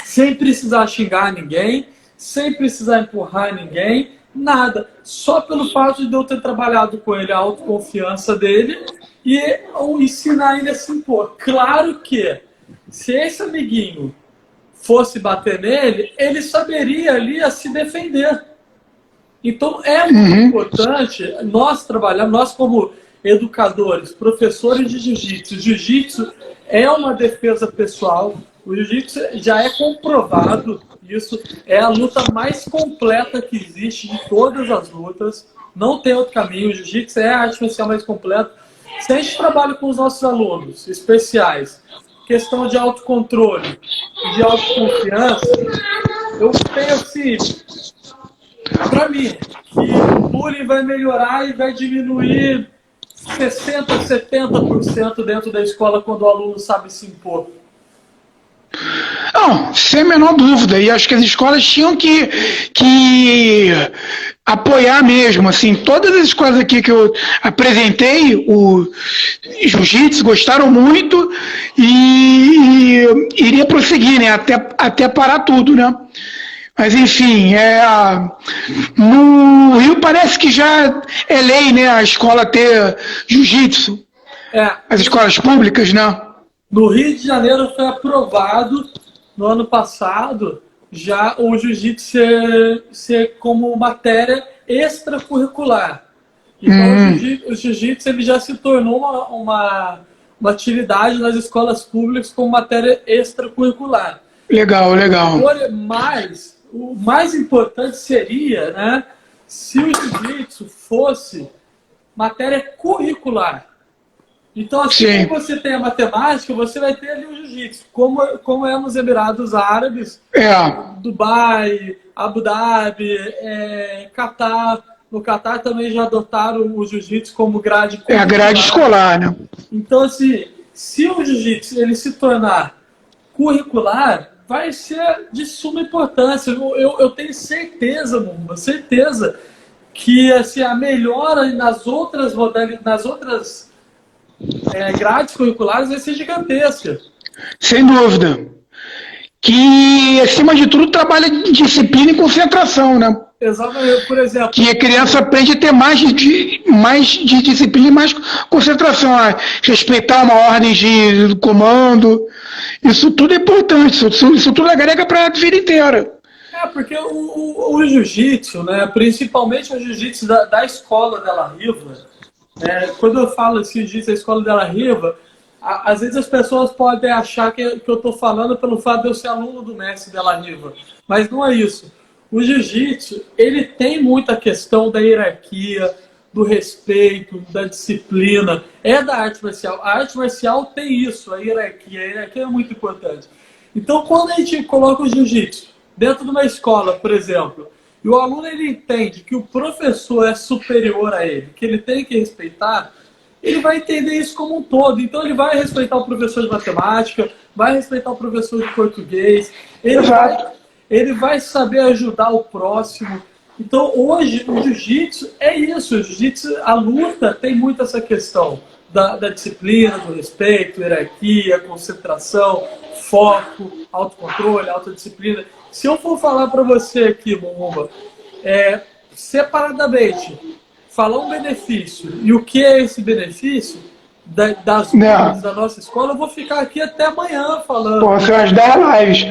sem precisar xingar ninguém, sem precisar empurrar ninguém, nada. Só pelo fato de eu ter trabalhado com ele, a autoconfiança dele e eu ensinar ele a se impor. Claro que se esse amiguinho fosse bater nele, ele saberia ali a se defender. Então é muito importante nós trabalharmos, nós como educadores, professores de jiu-jitsu. Jiu-jitsu é uma defesa pessoal. O jiu-jitsu já é comprovado. Isso é a luta mais completa que existe de todas as lutas. Não tem outro caminho. O jiu-jitsu é a arte marcial mais completa. Se a gente trabalha com os nossos alunos especiais, questão de autocontrole, de autoconfiança, eu tenho assim, para mim, que o bullying vai melhorar e vai diminuir 60%, 70% dentro da escola quando o aluno sabe se impor. Não, sem a menor dúvida. E acho que as escolas tinham que apoiar mesmo. Assim, todas as escolas aqui que eu apresentei, o jiu-jitsu, gostaram muito e iria prosseguir, né? Até parar tudo, né? Mas, enfim, no Rio parece que já é lei, né? A escola ter jiu-jitsu. As escolas públicas, né? No Rio de Janeiro foi aprovado, no ano passado, já o jiu-jitsu ser como matéria extracurricular. Então, o jiu-jitsu ele já se tornou uma atividade nas escolas públicas como matéria extracurricular. Legal, legal. Mas o mais importante seria, né, se o jiu-jitsu fosse matéria curricular. Então, assim como você tem a matemática, você vai ter ali o jiu-jitsu, como é nos Emirados Árabes, Dubai, Abu Dhabi, Catar. No Catar também já adotaram o jiu-jitsu como grade curricular. É a grade escolar, né? Então, assim, se o jiu-jitsu ele se tornar curricular, vai ser de suma importância. Eu tenho certeza, Mumba, certeza que assim, a melhora nas outras modalidades, nas outras grades curriculares vai ser gigantesca. Sem dúvida. Que, acima de tudo, trabalha de disciplina e concentração, né? Exatamente, por exemplo. Que a criança aprende a ter mais de disciplina e mais concentração, a respeitar uma ordem de comando. Isso tudo é importante, isso tudo agrega para a vida inteira. Porque o jiu-jitsu, né, principalmente o jiu-jitsu da escola Della Riva, quando eu falo assim, jiu-jitsu da escola Della Riva, às vezes as pessoas podem achar que eu estou falando pelo fato de eu ser aluno do mestre Della Riva, mas não é isso. O jiu-jitsu, ele tem muita questão da hierarquia, do respeito, da disciplina. É da arte marcial. A arte marcial tem isso, a hierarquia é muito importante. Então, quando a gente coloca o jiu-jitsu dentro de uma escola, por exemplo, e o aluno ele entende que o professor é superior a ele, que ele tem que respeitar, ele vai entender isso como um todo. Então, ele vai respeitar o professor de matemática, vai respeitar o professor de português, ele vai saber ajudar o próximo. Então, hoje, o jiu-jitsu é isso. O jiu-jitsu, a luta tem muito essa questão da disciplina, do respeito, hierarquia, concentração, foco, autocontrole, autodisciplina. Se eu for falar para você aqui, Mumba, separadamente, falar um benefício e o que é esse benefício das coisas da nossa escola, eu vou ficar aqui até amanhã falando. Pô, são as 10 lives.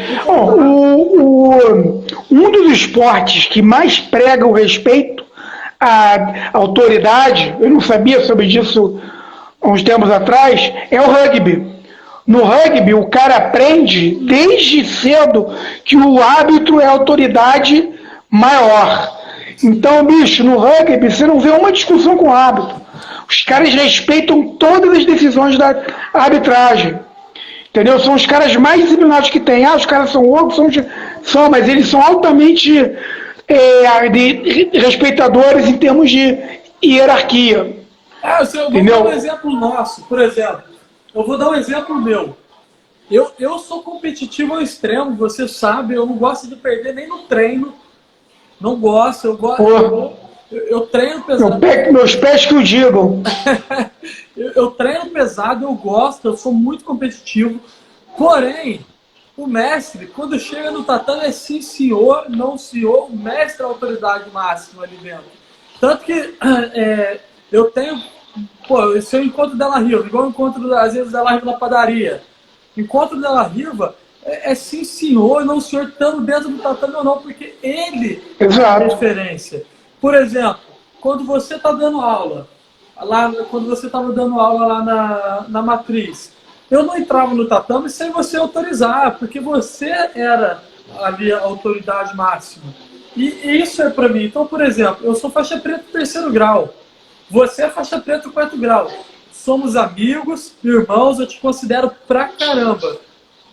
Um dos esportes que mais prega o respeito à autoridade, eu não sabia sobre isso há uns tempos atrás, é o rugby. No rugby, o cara aprende desde cedo que o árbitro é a autoridade maior. Então, bicho, no rugby você não vê uma discussão com o árbitro. Os caras respeitam todas as decisões da arbitragem. Entendeu? São os caras mais disciplinados que tem. Os caras são loucos, mas eles são altamente respeitadores em termos de hierarquia. Eu vou dar um exemplo nosso, por exemplo. Eu vou dar um exemplo meu. Eu sou competitivo ao extremo, você sabe, eu não gosto de perder nem no treino. Não gosto, eu treino pesado. Meus pés que o digam. eu treino pesado, eu gosto, eu sou muito competitivo. Porém, O mestre, quando chega no tatame, é sim senhor, não senhor, o mestre é a autoridade máxima ali dentro. Tanto que eu tenho, pô, se eu encontro Della Riva, igual eu encontro às vezes Della Riva na padaria, encontro Della Riva, é sim senhor, não senhor, estando dentro do tatame ou não, porque ele é a referência. Por exemplo, quando você está dando aula, quando você estava dando aula lá na matriz, eu não entrava no tatame sem você autorizar, porque você era ali a autoridade máxima. E isso é para mim. Então, por exemplo, eu sou faixa preta 3º grau. Você é faixa preta 4º grau. Somos amigos, irmãos, eu te considero pra caramba.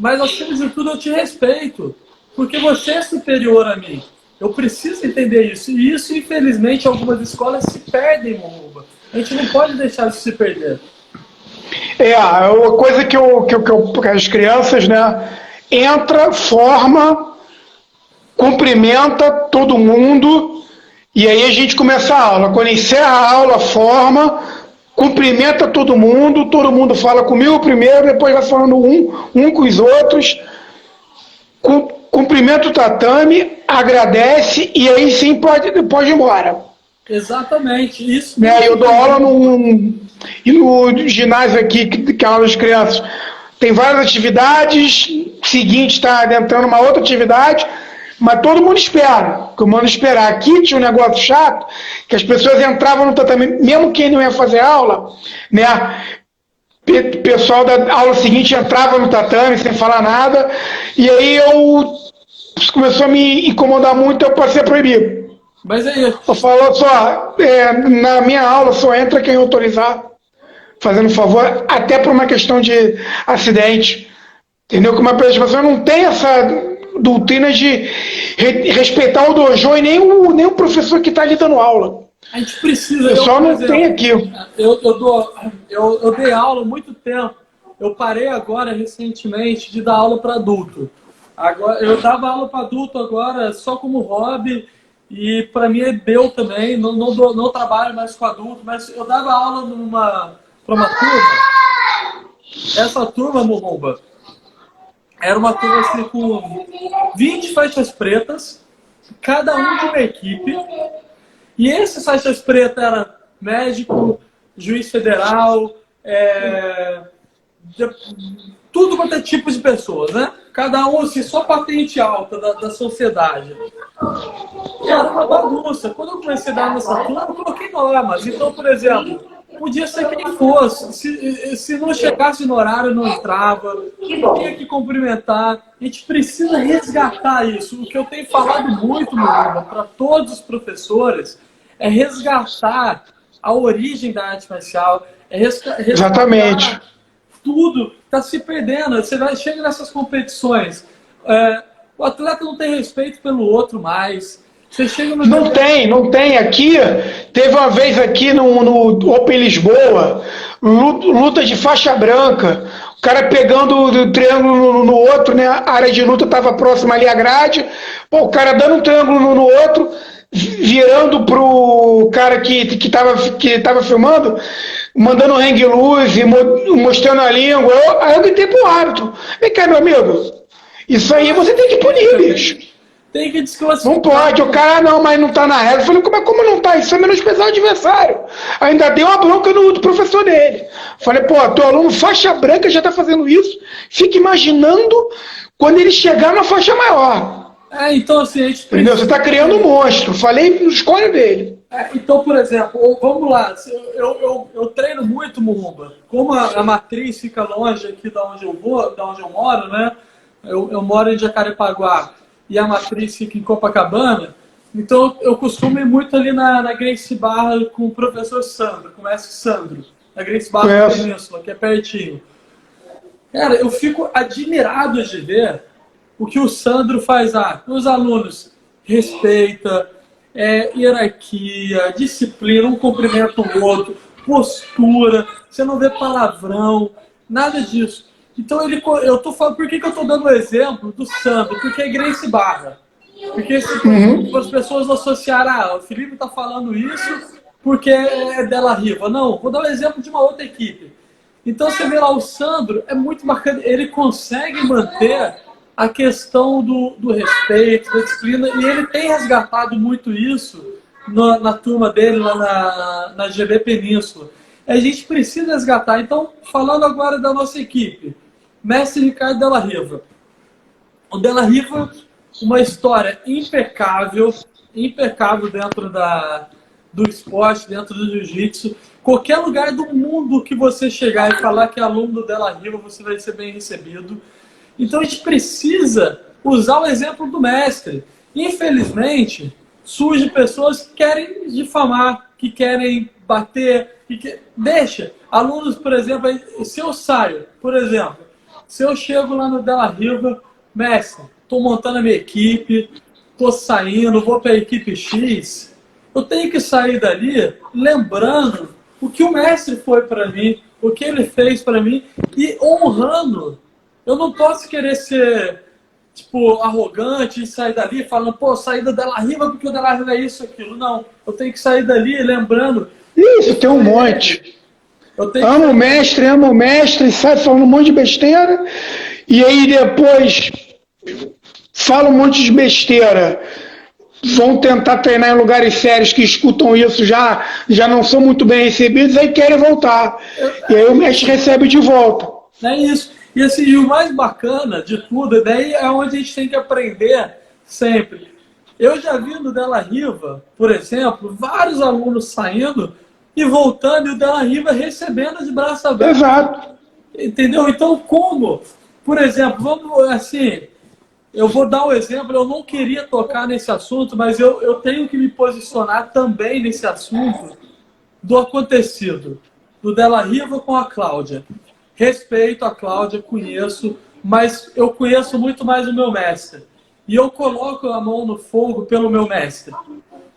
Mas, acima de tudo, eu te respeito. Porque você é superior a mim. Eu preciso entender isso. E isso, infelizmente, algumas escolas se perdem, Momba. A gente não pode deixar isso se perder. Uma coisa que as crianças, né, entra, forma, cumprimenta todo mundo, e aí a gente começa a aula. Quando encerra a aula, forma, cumprimenta todo mundo fala comigo primeiro, depois vai falando um com os outros, cumprimenta o tatame, agradece, e aí sim pode ir embora. Exatamente, isso. Né? Eu dou aula no ginásio aqui, que é aula das crianças. Tem várias atividades, seguinte está adentrando uma outra atividade, mas todo mundo espera, que eu mando esperar. Aqui tinha um negócio chato, que as pessoas entravam no tatame, mesmo quem não ia fazer aula, né? O pessoal da aula seguinte entrava no tatame sem falar nada, e aí começou a me incomodar muito, eu passei a proibir. Mas é isso. Eu falo só, na minha aula só entra quem autorizar, fazendo favor, até por uma questão de acidente. Entendeu? Que uma pessoa não tem essa doutrina de respeitar o dojo e nem o professor que está ali dando aula. A gente precisa. O pessoal não tem aquilo. Eu dei aula há muito tempo. Eu parei agora, recentemente, de dar aula para adulto. Agora, eu dava aula para adulto agora só como hobby. E para mim é deu também, não trabalho mais com adulto, mas eu dava aula para uma turma. Essa turma, Momba, era uma turma assim, com 20 faixas pretas, cada um de uma equipe. E esses faixas pretas eram médico, juiz federal, tudo quanto é tipo de pessoas, né? Cada um, assim, só patente alta da sociedade. E era uma bagunça. Quando eu comecei a dar nessa turma, eu coloquei normas. Então, por exemplo, podia ser quem fosse. Se não chegasse no horário, não entrava. Tinha que cumprimentar. A gente precisa resgatar isso. O que eu tenho falado muito, para todos os professores, é resgatar a origem da arte marcial. Exatamente. Tudo está se perdendo. Você chega nessas competições, o atleta não tem respeito pelo outro mais. Você chega no não tem. Aqui, teve uma vez aqui no Open Lisboa, luta de faixa branca, o cara pegando o triângulo no outro, né? A área de luta estava próxima ali à grade, o cara dando um triângulo no outro, virando pro cara que tava filmando, mandando hang loose, mostrando a língua. Aí eu gritei pro árbitro: vem cá, meu amigo, isso aí você tem que punir, bicho. Tem que desclassificar. Não pode, o cara não, mas não tá na regra. Eu falei: como não tá? Isso é menosprezar o adversário. Ainda deu uma bronca do professor dele. Falei: pô, teu aluno faixa branca já tá fazendo isso, fica imaginando quando ele chegar na faixa maior. Então assim, a gente precisa... Entendeu? Você está criando um monstro. Falei no escolha dele. Então, por exemplo, vamos lá. Eu treino muito Momba. Como a matriz fica longe aqui da onde eu moro, né? Eu moro em Jacarepaguá e a matriz fica em Copacabana. Então, eu costumo ir muito ali na Gracie Barra com o professor Sandro, com o mestre Sandro. Na Gracie Barra da Península, que é pertinho. Cara, eu fico admirado de ver o que o Sandro faz. Os alunos respeita, hierarquia, disciplina, um cumprimenta o outro, postura, você não vê palavrão, nada disso. Então eu tô falando, por que eu tô dando o exemplo do Sandro? Porque é Gracie Barra. Porque as pessoas associaram, o Felipe tá falando isso porque é Della Riva. Não, vou dar um exemplo de uma outra equipe. Então você vê lá o Sandro, é muito bacana, ele consegue manter a questão do respeito, da disciplina, e ele tem resgatado muito isso na turma dele, lá na GB Península. A gente precisa resgatar. Então, falando agora da nossa equipe, mestre Ricardo Della Riva. O Della Riva, uma história impecável dentro do esporte, dentro do jiu-jitsu. Qualquer lugar do mundo que você chegar e falar que é aluno do Della Riva, você vai ser bem recebido. Então a gente precisa usar o exemplo do mestre. Infelizmente, surgem pessoas que querem difamar, que querem bater, deixa. Alunos, por exemplo, se eu saio, por exemplo, se eu chego lá no Della Riva, mestre, estou montando a minha equipe, estou saindo, vou para a equipe X, eu tenho que sair dali lembrando o que o mestre foi para mim, o que ele fez para mim e honrando. Eu não posso querer ser, tipo, arrogante e sair dali falando, pô, saí do Della Riva porque o Della Riva é isso, aquilo. Não, eu tenho que sair dali lembrando. Isso, tem um monte. Ama o mestre, sai falando um monte de besteira, e aí depois fala um monte de besteira. Vão tentar treinar em lugares sérios que escutam isso, já não são muito bem recebidos, aí querem voltar. E aí o mestre recebe de volta. É isso. E assim, o mais bacana de tudo, daí é onde a gente tem que aprender sempre. Eu já vi no Della Riva, por exemplo, vários alunos saindo e voltando, e o Della Riva recebendo de braço aberto. Exato. Entendeu? Então, como? Por exemplo, vamos assim, eu vou dar um exemplo, eu não queria tocar nesse assunto, mas eu tenho que me posicionar também nesse assunto do acontecido, do Della Riva com a Cláudia. Respeito a Cláudia, conheço, mas eu conheço muito mais o meu mestre. E eu coloco a mão no fogo pelo meu mestre.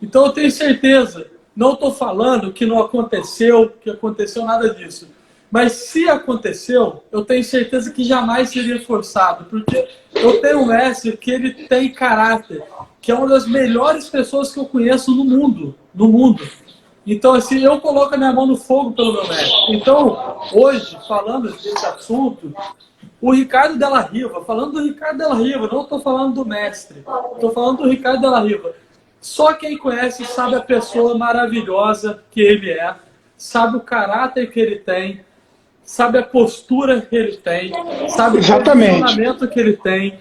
Então eu tenho certeza, não estou falando que não aconteceu, que aconteceu nada disso. Mas se aconteceu, eu tenho certeza que jamais seria forçado. Porque eu tenho um mestre que ele tem caráter, que é uma das melhores pessoas que eu conheço no mundo. No mundo. Então, assim, eu coloco a minha mão no fogo pelo meu mestre. Então, hoje, falando desse assunto, o Ricardo Della Riva, falando do Ricardo Della Riva, não estou falando do mestre, estou falando do Ricardo Della Riva. Só quem conhece sabe a pessoa maravilhosa que ele é, sabe o caráter que ele tem, sabe a postura que ele tem, sabe o posicionamento que ele tem,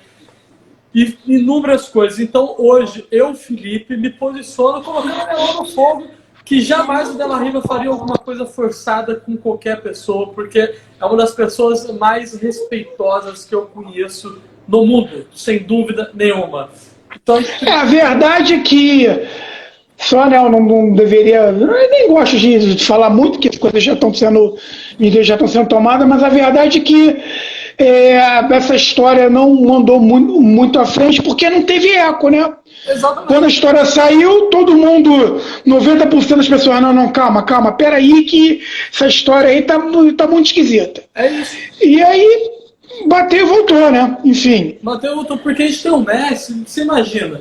e inúmeras coisas. Então, hoje, eu, Felipe, me posiciono colocando a minha mão no fogo, que jamais o Della Riva faria alguma coisa forçada com qualquer pessoa, porque é uma das pessoas mais respeitosas que eu conheço no mundo, sem dúvida nenhuma. Então, a verdade é que só, né, eu não deveria, eu nem gosto de falar muito, que as coisas já estão sendo tomadas, mas a verdade é que essa história não andou muito à frente, porque não teve eco, né? Exatamente. Quando a história saiu, todo mundo, 90% das pessoas, não, calma, peraí que essa história aí tá muito esquisita. É isso. E aí, bateu e voltou, né? Enfim. Bateu e voltou, porque a gente tem um mestre, você imagina,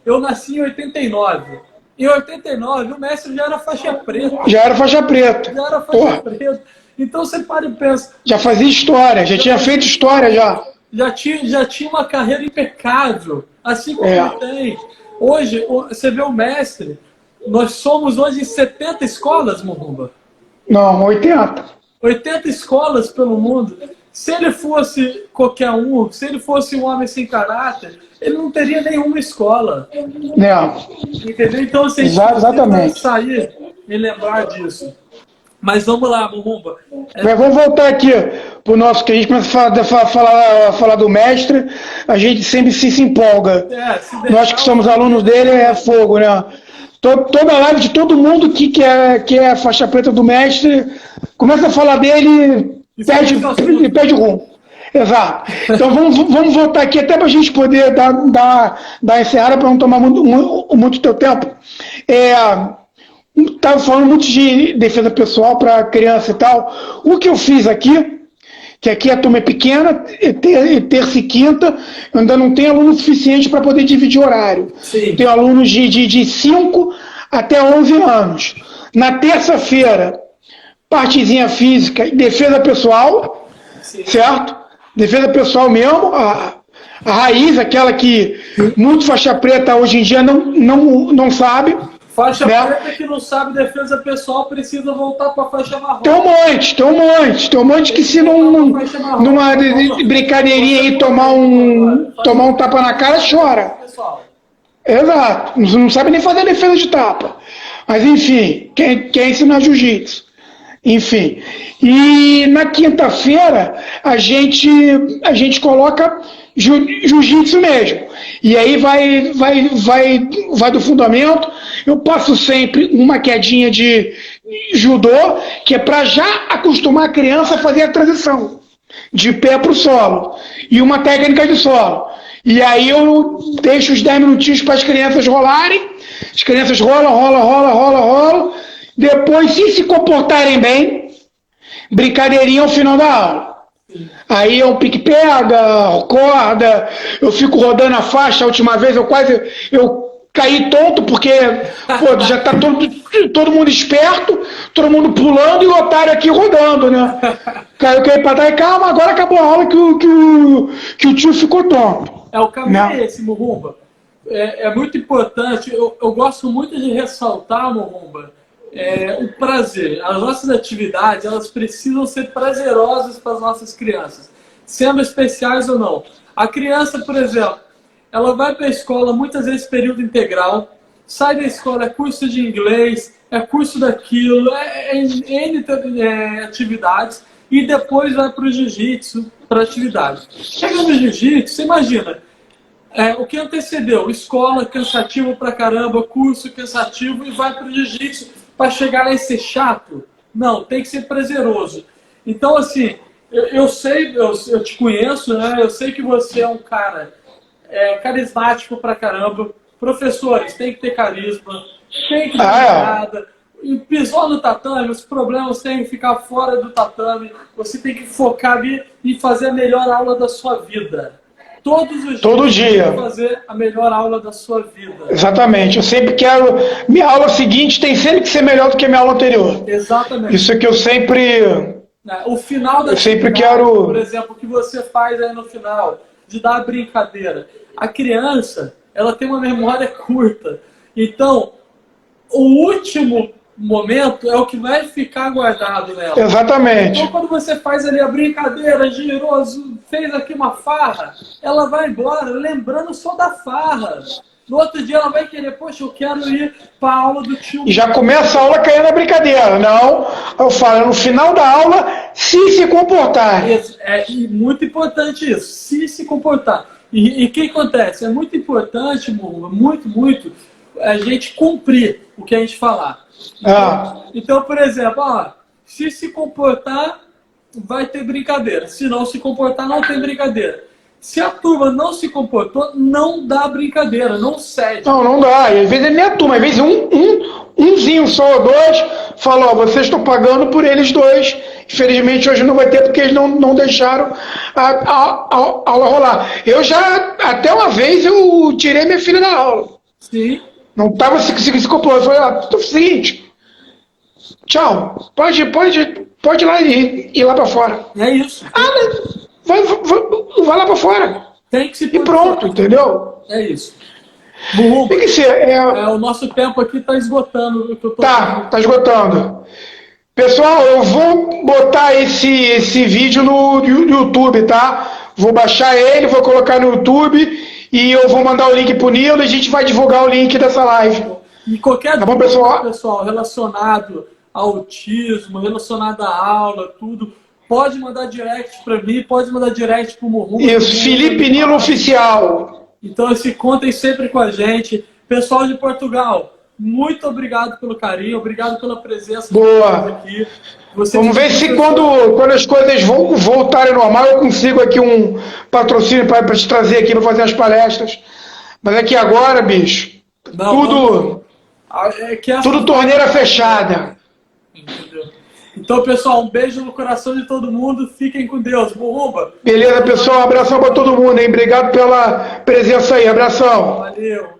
eu nasci em 89. Em 89, o mestre já era faixa preta. Já era faixa preta. Então você para e pensa. Já fazia história, já tinha feito história já. Já tinha uma carreira impecável, assim como ele tem. Hoje, você vê o mestre, nós somos hoje em 70 escolas, Morumba. Não, 80. 80 escolas pelo mundo. Se ele fosse qualquer um, se ele fosse um homem sem caráter, ele não teria nenhuma escola. Não. Entendeu? Então, assim, exatamente. Sair e lembrar disso. Mas vamos lá, Morumba. Mas vamos voltar aqui para o nosso, que a gente começa a falar do mestre, a gente sempre se empolga. Nós que somos alunos dele, é fogo, né? Toda live de todo mundo que é a faixa preta do mestre, começa a falar dele e perde o rumo. Exato. Então vamos voltar aqui até para a gente poder dar encerrada para não tomar muito teu tempo. Estava falando muito de defesa pessoal para criança e tal. O que eu fiz aqui, que aqui a turma é pequena, terça e quinta, eu ainda não tenho aluno suficiente para poder dividir horário. Sim. Tenho alunos de 5 até 11 anos. Na terça-feira, partezinha física e defesa pessoal, sim, certo? Defesa pessoal mesmo, a raiz, aquela que muito faixa preta hoje em dia não sabe. Faixa né? preta que não sabe defesa pessoal precisa voltar para a faixa marrom. Tem um monte que se numa brincadeirinha aí tomar um tapa na cara, chora. Pessoal. Exato, não sabe nem fazer defesa de tapa. Mas enfim, quem ensina jiu-jitsu? Enfim, e na quinta-feira a gente coloca jiu-jitsu mesmo. E aí vai do fundamento. Eu passo sempre uma quedinha de judô, que é para já acostumar a criança a fazer a transição de pé para o solo. E uma técnica de solo. E aí eu deixo os 10 minutinhos para as crianças rolarem. As crianças rolam. Depois, se comportarem bem, brincadeirinha ao final da aula. Aí é um pique-pega, corda, eu fico rodando a faixa. A última vez eu caí tonto, porque já tá todo mundo esperto, todo mundo pulando e o otário aqui rodando, né? Eu caí pra trás, calma, agora acabou a aula que o tio ficou tonto. O caminho é esse, Murumba. É muito importante, eu gosto muito de ressaltar, Murumba, o prazer. As nossas atividades, elas precisam ser prazerosas para as nossas crianças, sendo especiais ou não. A criança, por exemplo, ela vai para a escola muitas vezes período integral, sai da escola, é curso de inglês, é curso daquilo, N atividades, e depois vai para o jiu-jitsu, para atividades. Chega no jiu-jitsu, você imagina, o que antecedeu? Escola cansativo pra caramba, curso cansativo, e vai para o jiu-jitsu para chegar lá e ser chato? Não, tem que ser prazeroso. Então, assim, eu te conheço, né? Eu sei que você é um cara carismático pra caramba. Professores, tem que ter carisma, tem que ter nada. E pisou no tatame, os problemas têm que ficar fora do tatame. Você tem que focar ali em fazer a melhor aula da sua vida. Todo dia fazer a melhor aula da sua vida. Exatamente. Eu sempre quero... Minha aula seguinte tem sempre que ser melhor do que a minha aula anterior. Exatamente. Isso é que eu sempre... O final da por exemplo, o que você faz aí no final, de dar a brincadeira. A criança, ela tem uma memória curta. Então, o último momento é o que vai ficar guardado nela. Exatamente. Então, quando você faz ali a brincadeira, girou, fez aqui uma farra, ela vai embora lembrando só da farra. No outro dia ela vai querer, poxa, eu quero ir para a aula do tio. E já começa a aula caindo na brincadeira. Não, eu falo, no final da aula, se comportar. É muito importante isso, se comportar. E o que acontece? É muito importante, muito, a gente cumprir o que a gente falar. Então, por exemplo, se comportar, vai ter brincadeira. Se não se comportar, não tem brincadeira. Se a turma não se comportou, não dá brincadeira, não cede. Não dá. E às vezes é nem a turma, às vezes umzinho só ou dois fala, vocês estão pagando por eles dois. Infelizmente hoje não vai ter porque eles não deixaram a aula rolar. Eu já, até uma vez, eu tirei minha filha da aula. Sim. Não estava se comportando. Eu falei, é o seguinte, tchau, pode ir lá e ir lá para fora. É isso. Vai lá para fora. Tem que se e pronto, entendeu? É isso. Tem que ser. O nosso tempo aqui está esgotando. Tá esgotando. Pessoal, eu vou botar esse vídeo no YouTube, tá? Vou baixar ele, vou colocar no YouTube e eu vou mandar o link pro Nilo e a gente vai divulgar o link dessa live. E qualquer dúvida, pessoal, relacionado ao autismo, relacionado à aula, tudo, pode mandar direct para mim, pode mandar direct pro Murumba. Isso, Felipe Nilo Oficial. Então, contem sempre com a gente. Pessoal de Portugal, muito obrigado pelo carinho, obrigado pela presença. Boa. Aqui. Vamos ver se quando as coisas voltarem ao normal, eu consigo aqui um patrocínio para te trazer aqui para fazer as palestras. Mas aqui agora, bicho, tudo torneira fechada. Entendeu? Então, pessoal, um beijo no coração de todo mundo. Fiquem com Deus. Murumba. Beleza, pessoal. Um abração para todo mundo, hein? Obrigado pela presença aí. Abração. Valeu.